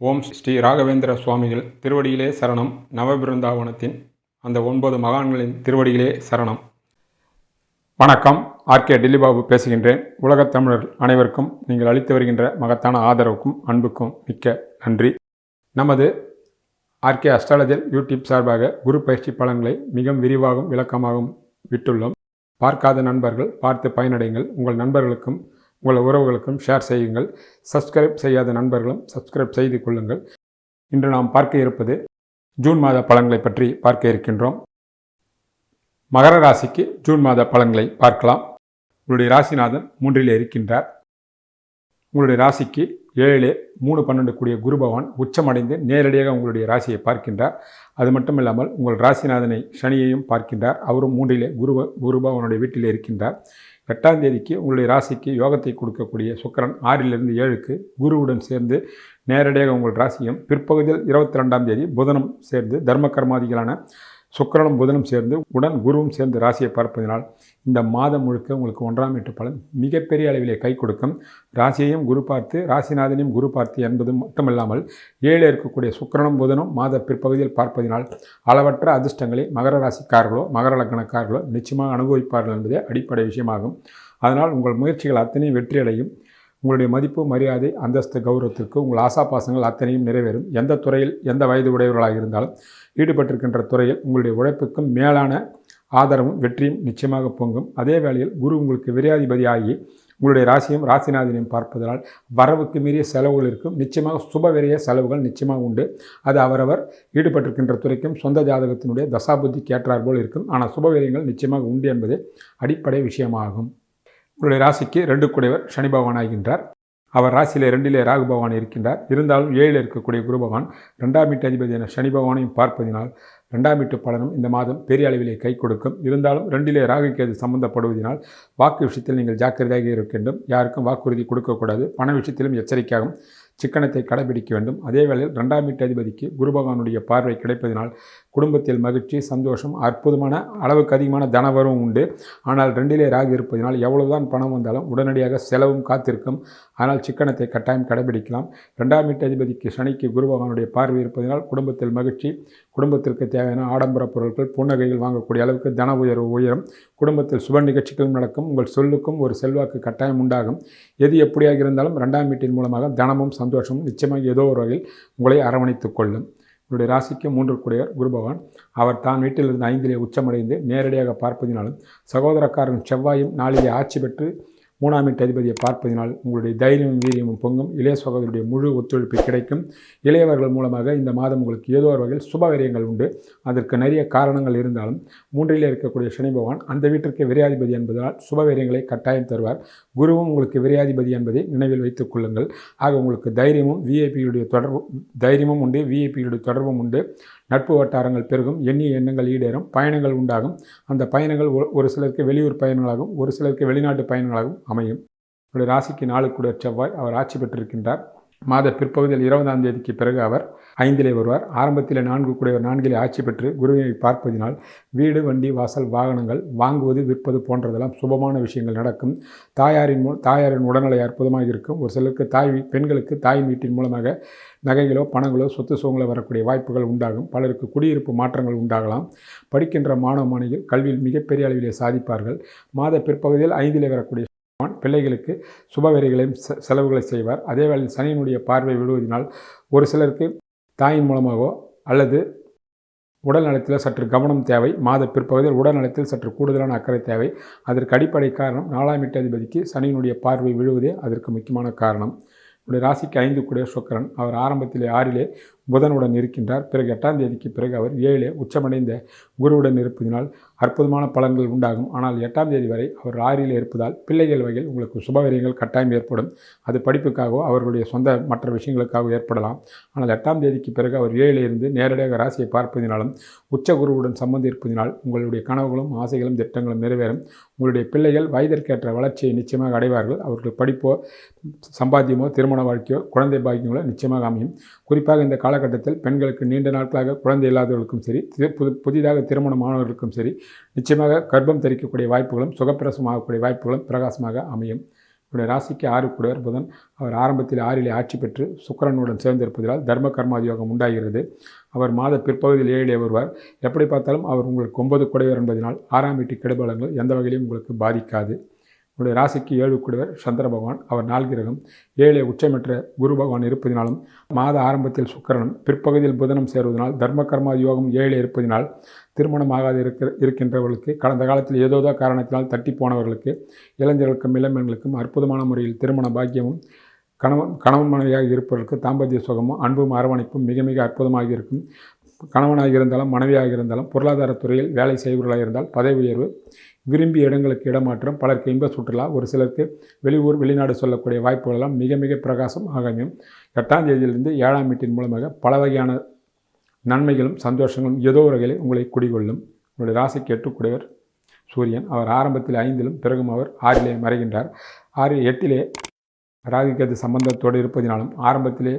ஓம் ஸ்ரீ ராகவேந்திர சுவாமிகள் திருவடியிலே சரணம். நவபிருந்தாவனத்தின் அந்த 9 மகான்களின் திருவடியிலே சரணம். வணக்கம். ஆர்கே டில்லிபாபு பேசுகின்றேன். உலகத் தமிழர் அனைவருக்கும் நீங்கள் அளித்து வருகின்ற மகத்தான ஆதரவுக்கும் அன்புக்கும் மிக்க நன்றி. நமது ஆர்கே அஸ்ட்ராலஜர் யூடியூப் சார்பாக குரு பயிற்சி பலன்களை மிக விரிவாகவும் விளக்கமாகவும் விட்டுள்ளோம். பார்க்காத நண்பர்கள் பார்த்து பயனடைங்கள். உங்கள் நண்பர்களுக்கும் உங்கள் உறவுகளுக்கும் ஷேர் செய்யுங்கள். சப்ஸ்கிரைப் செய்யாத நண்பர்களும் சப்ஸ்கிரைப் செய்து கொள்ளுங்கள். இன்று நாம் பார்க்க இருப்பது ஜூன் மாத பலன்களை பற்றி பார்க்க இருக்கின்றோம். மகர ராசிக்கு ஜூன் மாத பலன்களை பார்க்கலாம். உங்களுடைய ராசிநாதன் 3 இருக்கின்றார். உங்களுடைய ராசிக்கு 7 3 12 கூடிய குரு பகவான் உச்சமடைந்து நேரடியாக உங்களுடைய ராசியை பார்க்கின்றார். அது மட்டும் இல்லாமல் உங்கள் ராசிநாதனை சனியையும் பார்க்கின்றார். அவரும் 3 குரு பகவானுடைய வீட்டில் இருக்கின்றார். 8ஆம் தேதிக்கு உங்களுடைய ராசிக்கு யோகத்தை கொடுக்கக்கூடிய சுக்கிரன் 6 7க்கு குருவுடன் சேர்ந்து நேரடியாக உங்கள் ராசியும், பிற்பகுதியில் 22ஆம் தேதி புதனும் சேர்ந்து தர்ம கர்மாதிகளான சுக்கிரனும் புதனும் சேர்ந்து உடன் குருவும் சேர்ந்து ராசியை பார்ப்பதனால் இந்த மாதம் முழுக்க உங்களுக்கு 1ஆம் வீட்டு பலன் மிகப்பெரிய அளவிலே கை கொடுக்கும். ராசியையும் குரு பார்த்து ராசிநாதனையும் குரு பார்த்து என்பது மட்டுமல்லாமல் 7 இருக்கக்கூடிய சுக்கிரனும் புதனும் மாத பிற்பகுதியில் பார்ப்பதனால் அளவற்ற அதிர்ஷ்டங்களை மகர ராசிக்காரர்களோ மகர லக்னக்காரர்களோ நிச்சயமாக அனுபவிப்பார்கள் என்பதே அடிப்படை விஷயமாகும். அதனால் உங்கள் முயற்சிகள் அத்தனையும் வெற்றியடையும். உங்களுடைய மதிப்பு, மரியாதை, அந்தஸ்து, கௌரவத்திற்கு உங்கள் ஆசாபாசங்கள் அத்தனையும் நிறைவேறும். எந்த துறையில் எந்த வயது உடையவர்களாக இருந்தாலும் ஈடுபட்டிருக்கின்ற துறையில் உங்களுடைய உழைப்புக்கும் மேலான ஆதரவும் வெற்றியும் நிச்சயமாக பொங்கும். அதே வேளையில் குரு உங்களுக்கு விரையாதிபதியாகி உங்களுடைய ராசியும் ராசிநாதனையும் பார்ப்பதனால் வரவுக்கு மீறிய செலவுகள் இருக்கும். நிச்சயமாக சுபவிரைய செலவுகள் நிச்சயமாக உண்டு. அது அவரவர் ஈடுபட்டிருக்கின்ற துறைக்கும் சொந்த ஜாதகத்தினுடைய தசாபுத்திக்கு ஏற்றார் போல் இருக்கும். ஆனால் சுபவிரயங்கள் நிச்சயமாக உண்டு என்பது அடிப்படை விஷயமாகும். உங்களுடைய ராசிக்கு 2 கூடியவர் சனி பகவான் ஆகின்றார். அவர் ராசியிலே 2 ராகு பகவான் இருக்கின்றார். இருந்தாலும் 7 இருக்கக்கூடிய குரு பகவான் 2ஆம் வீட்டு அதிபதியான சனி பகவானையும் பார்ப்பதினால் 2ஆம் வீட்டு பலனும் இந்த மாதம் பெரிய அளவிலே கை கொடுக்கும். இருந்தாலும் 2 ராகுக்கு அது சம்பந்தப்படுவதனால் வாக்கு விஷயத்தில் நீங்கள் ஜாக்கிரதையாக இருக்க வேண்டும். யாருக்கும் வாக்குறுதி கொடுக்கக்கூடாது. பண விஷயத்திலும் எச்சரிக்கையாகவும் சிக்கனத்தை கடைபிடிக்க வேண்டும். அதே வேளையில் 2ஆம் வீட்டு அதிபதிக்கு குரு பகவானுடைய பார்வை கிடைப்பதனால் குடும்பத்தில் மகிழ்ச்சி, சந்தோஷம், அற்புதமான அளவுக்கு அதிகமான தனவரவும் உண்டு. ஆனால் 2 ராகு இருப்பதனால் எவ்வளவுதான் பணம் வந்தாலும் உடனடியாக செலவும் காத்திருக்கும். ஆனால் சிக்கனத்தை கட்டாயம் கடைபிடிக்கலாம். 2ஆம் வீட்டு அதிபதிக்கு சனிக்கு குரு பகவானுடைய பார்வை இருப்பதனால் குடும்பத்தில் மகிழ்ச்சி, குடும்பத்திற்கு தேவையான ஆடம்பர பொருட்கள், புன்னகைகள் வாங்கக்கூடிய அளவுக்கு தன உயரும். குடும்பத்தில் சுப நிகழ்ச்சிகளும் நடக்கும். உங்கள் சொல்லுக்கும் ஒரு செல்வாக்கு கட்டாயம் உண்டாகும். எது எப்படியாக இருந்தாலும் 2ஆம் வீட்டின் மூலமாக தனமும் சந்தோஷமும் நிச்சயமாக ஏதோ ஒரு வகையில் உங்களை அரவணைத்துக் கொள்ளும். உங்களுடைய ராசிக்கு 3 கூடியவர் குரு பகவான். அவர் தான் வீட்டிலிருந்து 5 உச்சமடைந்து நேரடியாக பார்ப்பதினாலும் சகோதரக்காரன் செவ்வாயும் 4 ஆட்சி பெற்று 3ஆம் வீட்டு அதிபதியை பார்ப்பதினால் உங்களுடைய தைரியமும் வீரியமும் பொங்கும். இளைய சகோதரருடைய முழு ஒத்துழைப்பு கிடைக்கும். இளையவர்கள் மூலமாக இந்த மாதம் உங்களுக்கு ஏதோ ஒரு வகையில் சுபவிரயங்கள் உண்டு. அதற்கு நிறைய காரணங்கள் இருந்தாலும் 3 இருக்கக்கூடிய சனி பகவான் அந்த வீட்டிற்கு விரையாதிபதி என்பதால் சுபவிரயங்களை கட்டாயம் தருவார். குருவும் உங்களுக்கு விரையாதிபதி என்பதை நினைவில் வைத்துக் கொள்ளுங்கள். ஆக உங்களுக்கு தைரியமும் தைரியமும் உண்டு, விஐபிகளுடைய தொடர்பும் உண்டு. நட்பு வட்டாரங்கள் பெருகும். எண்ணிய எண்ணங்கள் ஈடேறும். பயணங்கள் உண்டாகும். அந்த பயணங்கள் ஒரு சிலருக்கு வெளியூர் பயணங்களாகவும் ஒரு சிலருக்கு வெளிநாட்டு பயணங்களாகவும் அமையும். உங்களுடைய ராசிக்கு 4 கூடிய செவ்வாய் அவர் ஆட்சி பெற்றிருக்கின்றார். மாத பிற்பகுதியில் 20ஆம் தேதிக்கு பிறகு அவர் 5 வருவார். ஆரம்பத்தில் 4 கூடியவர் 4 ஆட்சி பெற்று குருவை பார்ப்பதினால் வீடு, வண்டி, வாசல், வாகனங்கள் வாங்குவது, விற்பது போன்றதெல்லாம் சுபமான விஷயங்கள் நடக்கும். தாயாரின் உடல்நிலை அற்புதமாக இருக்கும். ஒரு சிலருக்கு பெண்களுக்கு தாயின் வீட்டின் மூலமாக நகைகளோ பணங்களோ சொத்து சுகங்களோ வரக்கூடிய வாய்ப்புகள் உண்டாகும். பலருக்கு குடியிருப்பு மாற்றங்கள் உண்டாகலாம். படிக்கின்ற மாணவ மாணவிகள் கல்வியில் மிகப்பெரிய அளவிலே சாதிப்பார்கள். மாத பிற்பகுதியில் 5 வரக்கூடிய பிள்ளைகளுக்கு சுபவிரைகளையும் செலவுகளை செய்வார். அதே வேளையில் சனியினுடைய பார்வை விடுவதனால் ஒரு சிலருக்கு தாயின் மூலமாகவோ அல்லது உடல் நலத்தில் சற்று கவனம் தேவை. மாத பிற்பகுதியில் உடல் நலத்தில் சற்று கூடுதலான அக்கறை தேவை. அதற்கு அடிப்படை காரணம் 4ஆம் வீட்டு அதிபதிக்கு சனியினுடைய பார்வை விழுவதே அதற்கு முக்கியமான காரணம். உங்களுடைய ராசிக்கு 5 கூடிய சுக்கிரன் அவர் ஆரம்பத்திலே 6 புதனுடன் இருக்கின்றார். பிறகு 8ஆம் தேதிக்கு பிறகு அவர் 7 உச்சமடைந்த குருவுடன் இருப்பதினால் அற்புதமான பலன்கள் உண்டாகும். ஆனால் 8ஆம் தேதி வரை அவர் 6 இருப்பதால் பிள்ளைகள் வகையில் உங்களுக்கு சுபவிரயங்கள் கட்டாயம் ஏற்படும். அது படிப்புக்காகவோ அவர்களுடைய சொந்த மற்ற விஷயங்களுக்காக ஏற்படலாம். ஆனால் 8ஆம் தேதிக்கு பிறகு அவர் 7 இருந்து நேரடியாக ராசியை பார்ப்பதினாலும் உச்ச குருவுடன் சம்பந்தம் இருப்பதினால் உங்களுடைய கனவுகளும் ஆசைகளும் திட்டங்களும் நிறைவேறும். உங்களுடைய பிள்ளைகள் வயதிற்கேற்ற வளர்ச்சியை நிச்சயமாக அடைவார்கள். அவர்கள் படிப்போ, சம்பாத்தியமோ, திருமண வாழ்க்கையோ, குழந்தை பாக்கியங்களோ நிச்சயமாக அமையும். குறிப்பாக இந்த காலகட்டத்தில் பெண்களுக்கு நீண்ட நாட்களாக குழந்தை இல்லாதவர்களுக்கும் சரி, புதிதாக திருமணமானவர்களுக்கும் சரி நிச்சயமாக கர்ப்பம் தரிக்கக்கூடிய வாய்ப்புகளும் சுகப்பிரசவம் ஆகக்கூடிய வாய்ப்புகளும் பிரகாசமாக அமையும். இவருடைய ராசிக்கு 6 கூடியவர் புதன். அவர் ஆரம்பத்தில் 6லே ஆட்சி பெற்று சுக்கிரனுடன் சேர்ந்திருப்பதால் தர்ம கர்மாதி யோகம் உண்டாகிறது. அவர் மாத பிற்பகுதியில் 7லே வருவார். எப்படி பார்த்தாலும் அவர் உங்களுக்கு 9 கூடியவர் என்பதனால் 6ஆம் வீட்டு கெடுபலங்கள் எந்த வகையிலும் உங்களுக்கு பாதிக்காது. உங்களுடைய ராசிக்கு 7 கூடியவர் சந்திர பகவான். அவர் 4 கிரகம். 7லே உச்சமற்ற குரு பகவான் இருப்பதினாலும் மாத ஆரம்பத்தில் சுக்கிரனும் பிற்பகுதியில் புதனும் சேருவதனால் தர்ம கர்மாதி யோகம் 7லே இருப்பதினால் திருமணமாகாது இருக்கின்றவர்களுக்கு, கடந்த காலத்தில் ஏதோதோ காரணத்தினால் தட்டி போனவர்களுக்கு, இளைஞர்களுக்கும் இளம்பெண்களுக்கும் அற்புதமான முறையில் திருமண பாக்கியமும், கணவன் மனைவியாக இருப்பவர்களுக்கு தாம்பத்திய சுகமும் அன்பும் அரவணைப்பும் மிக மிக அற்புதமாக இருக்கும். கணவனாக இருந்தாலும் மனைவியாக இருந்தாலும் பொருளாதாரத்துறையில் வேலை செய்பவர்களாக இருந்தால் பதவி உயர்வு, விரும்பிய இடங்களுக்கு இடமாற்றம், பலருக்கு இன்ப சுற்றுலா, ஒரு சிலருக்கு வெளியூர் வெளிநாடு சொல்லக்கூடிய வாய்ப்புகளெல்லாம் மிக மிக பிரகாசம் ஆகும். 8ஆம் தேதியிலிருந்து 7ஆம் வீட்டின் மூலமாக பல வகையான நன்மைகளும் சந்தோஷங்களும் ஏதோ ஒரு வகையில் உங்களை குடிகொள்ளும். உங்களுடைய ராசிக்கு 8 கூடியவர் சூரியன். அவர் ஆரம்பத்தில் 5லும் பிறகும் அவர் 6லே மறைகின்றார். 8லே ராகுகேது சம்பந்தத்தோடு இருப்பதினாலும் ஆரம்பத்திலே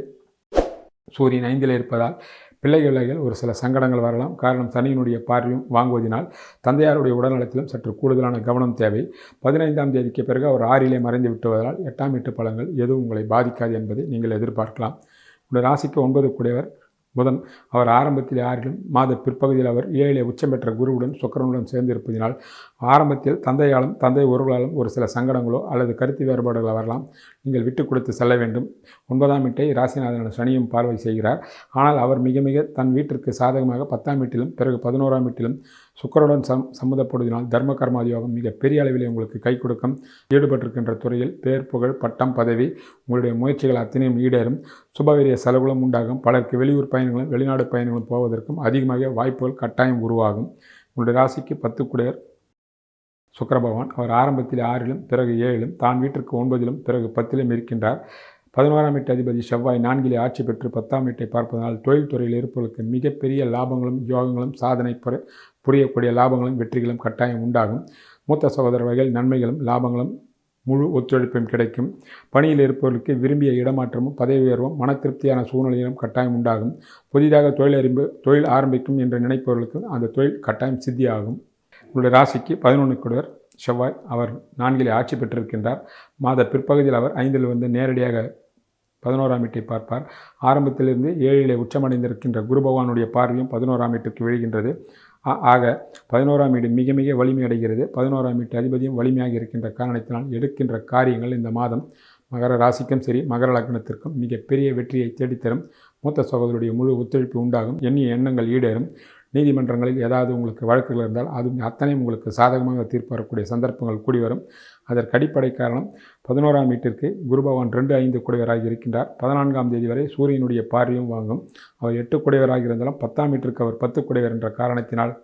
சூரியன் 5லே இருப்பதால் பிள்ளைகள் ஒரு சில சங்கடங்கள் வரலாம். காரணம் சனியினுடைய பார்வையும் வாங்குவதனால் தந்தையாருடைய உடல்நலத்திலும் சற்று கூடுதலான கவனம் தேவை. 15ஆம் தேதிக்கு பிறகு அவர் 6லே மறைந்து விட்டுவதால் 8ஆம் வீட்டு பலன்கள் எதுவும் உங்களை பாதிக்காது என்பதை நீங்கள் எதிர்பார்க்கலாம். உங்களுடைய ராசிக்கு 9 கூடியவர் புதன். அவர் ஆரம்பத்தில் 6லும் மாத பிற்பகுதியில் அவர் 7லே உச்சம் பெற்ற குருவுடன் சுக்கிரனுடன் சேர்ந்து இருப்பதினால் ஆரம்பத்தில் தந்தையாலும் தந்தை உறவுகளாலும் ஒரு சில சங்கடங்களோ அல்லது கருத்து வேறுபாடுகளோ வரலாம். நீங்கள் விட்டு கொடுத்து செல்ல வேண்டும். 9ஆம் வீட்டை ராசிநாதனான சனியும் பார்வை செய்கிறார். ஆனால் அவர் மிக மிக தன் வீட்டிற்கு சாதகமாக 10ஆம் வீட்டிலும் பிறகு 11ஆம் வீட்டிலும் சுக்கிரனுடன் சம்மந்தப்படுவதனால் தர்ம கர்மாதி யோகம் மிக பெரிய அளவில் உங்களுக்கு கை கொடுக்கும். ஈடுபட்டிருக்கின்ற துறையில் பேர் புகழ் பட்டம் பதவி உங்களுடைய முயற்சிகள் அத்தனையும் ஈடேறும். சுபவீரிய செலவுகளும் உண்டாகும். பலருக்கு வெளியூர் பயணங்களும் வெளிநாடு பயணங்களும் போவதற்கும் அதிகமாக வாய்ப்புகள் கட்டாயம் உருவாகும். உங்களுடைய ராசிக்கு 10 கூடியவர் சுக்கிர பகவான். அவர் ஆரம்பத்தில் 6லும் பிறகு 7லும் தான் வீட்டிற்கு 9லும் பிறகு 10லும் இருக்கின்றார். 11ஆம் வீட்டு அதிபதி செவ்வாய் 4லே ஆட்சி பெற்று 10ஆம் வீட்டை பார்ப்பதனால் தொழில் துறையில் இருப்பவர்களுக்கு மிகப்பெரிய லாபங்களும் யோகங்களும் சாதனை புரியக்கூடிய லாபங்களும் வெற்றிகளும் கட்டாயம் உண்டாகும். மூத்த சகோதர வகையில் நன்மைகளும் லாபங்களும் முழு ஒத்துழைப்பும் கிடைக்கும். பணியில் இருப்பவர்களுக்கு விரும்பிய இடமாற்றமும் பதவி உயர்வும் மன திருப்தியான சூழ்நிலையிலும் கட்டாயம் உண்டாகும். புதிதாக தொழில் ஆரம்பிக்கும் என்று நினைப்பவர்களுக்கு அந்த தொழில் கட்டாயம் சித்தியாகும். உங்களுடைய ராசிக்கு 11 கூடியவர் செவ்வாய். அவர் 4லே ஆட்சி பெற்றிருக்கின்றார். மாத பிற்பகுதியில் அவர் 5ல் வந்து நேரடியாக 11ஆம் வீட்டை பார்ப்பார். ஆரம்பத்திலிருந்து 7லே உச்சமடைந்திருக்கின்ற குரு பகவானுடைய பார்வையும் 11ஆம் வீட்டுக்கு விழுகின்றது. ஆக 11ஆம் வீடு மிக மிக வலிமை அடைகிறது. 11ஆம் வீட்டு அதிபதியும் வலிமையாக இருக்கின்ற காரணத்தினால் எடுக்கின்ற காரியங்கள் இந்த மாதம் மகர ராசிக்கும் சரி மகர லக்னத்திற்கும் மிகப்பெரிய வெற்றியை தேடித்தரும். மூத்த சகோதரருடைய முழு ஒத்துழைப்பு உண்டாகும். எண்ணிய எண்ணங்கள் ஈடேறும். நீதிமன்றங்களில் ஏதாவது உங்களுக்கு வழக்குகள் இருந்தால் அதுவும் அத்தனையும் உங்களுக்கு சாதகமாக தீர்ப்பு வரக்கூடிய சந்தர்ப்பங்கள் கூடி வரும். அதற்கு அடிப்படை காரணம் 11ஆம் வீட்டிற்கு குரு பகவான் 2, 5 கூடியவராக இருக்கின்றார். 14ஆம் தேதி வரை சூரியனுடைய பார்வையும் வாங்கும். அவர் 8 கூடியவராக இருந்தாலும் 10ஆம் வீட்டிற்கு அவர் 10 கூடியவர் என்ற காரணத்தினால்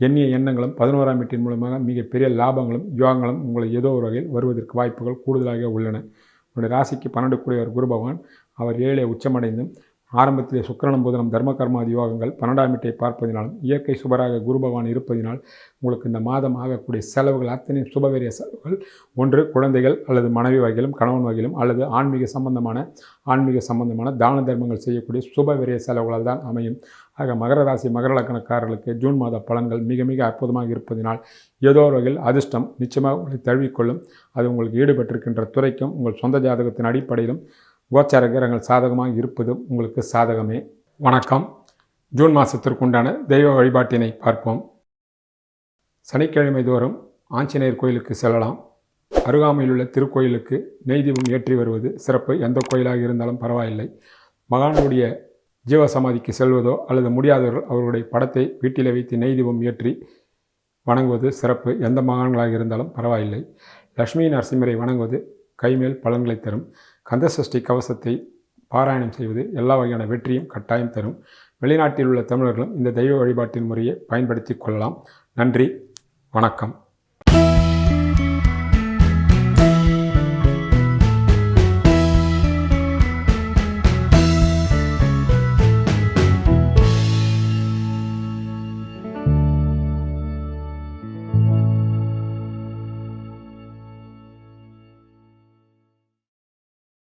எண்ணிய எண்ணங்களும் 11ஆம் வீட்டின் மூலமாக மிகப்பெரிய லாபங்களும் யோகங்களும் உங்களை ஏதோ ஒரு வகையில் வருவதற்கு வாய்ப்புகள் கூடுதலாக உள்ளன. உங்களுடைய ராசிக்கு 12 கூடியவர் குரு பகவான். அவர் 7லே உச்சமடைந்தும் ஆரம்பத்திலே சுக்கிரனும் புதனும் தர்ம கர்மாதி யோகங்கள் 12ஆம் வீட்டை பார்ப்பதினாலும் இயற்கை சுபராக குரு பகவான் இருப்பதினால் உங்களுக்கு இந்த மாதம் ஆகக்கூடிய செலவுகள் அத்தனையும் சுபவீரிய செலவுகள். ஒன்று குழந்தைகள் அல்லது மனைவி வகையிலும் கணவன் வகையிலும் அல்லது ஆன்மீக சம்பந்தமான தான தர்மங்கள் செய்யக்கூடிய சுபவீரிய செலவுகளால் தான் அமையும். ஆக மகர ராசி மகர லக்னக்காரர்களுக்கு ஜூன் மாத பலன்கள் மிக மிக அற்புதமாக இருப்பதினால் ஏதோ ஒரு வகையில் அதிர்ஷ்டம் நிச்சயமாக உங்களை தழுவிக்கொள்ளும். அது உங்களுக்கு ஈடுபட்டிருக்கின்ற துறைக்கும் உங்கள் சொந்த ஜாதகத்தின் அடிப்படையிலும் கோச்சார கிரகங்கள் சாதகமாக இருப்பதும் உங்களுக்கு சாதகமே. வணக்கம். ஜூன் மாதத்திற்குண்டான தெய்வ வழிபாட்டினை பார்ப்போம். சனிக்கிழமை தோறும் ஆஞ்சநேயர் கோயிலுக்கு செல்லலாம். அருகாமையில் உள்ள திருக்கோயிலுக்கு நெய் தீபம் ஏற்றி வருவது சிறப்பு. எந்த கோயிலாக இருந்தாலும் பரவாயில்லை. மகானுடைய ஜீவசமாதிக்கு செல்வதோ அல்லது முடியாதவர்கள் அவர்களுடைய படத்தை வீட்டிலே வைத்து நெய் தீபம் ஏற்றி வணங்குவது சிறப்பு. எந்த மகான்களாக இருந்தாலும் பரவாயில்லை. லட்சுமி நரசிம்மரை வணங்குவது கைமேல் பலன்களை தரும். கந்தசஷ்டி கவசத்தை பாராயணம் செய்வது எல்லா வகையான வெற்றியும் கட்டாயம் தரும். வெளிநாட்டில் உள்ள தமிழர்களும் இந்த தெய்வ வழிபாட்டின் முறையை பயன்படுத்தி கொள்ளலாம். நன்றி, வணக்கம்.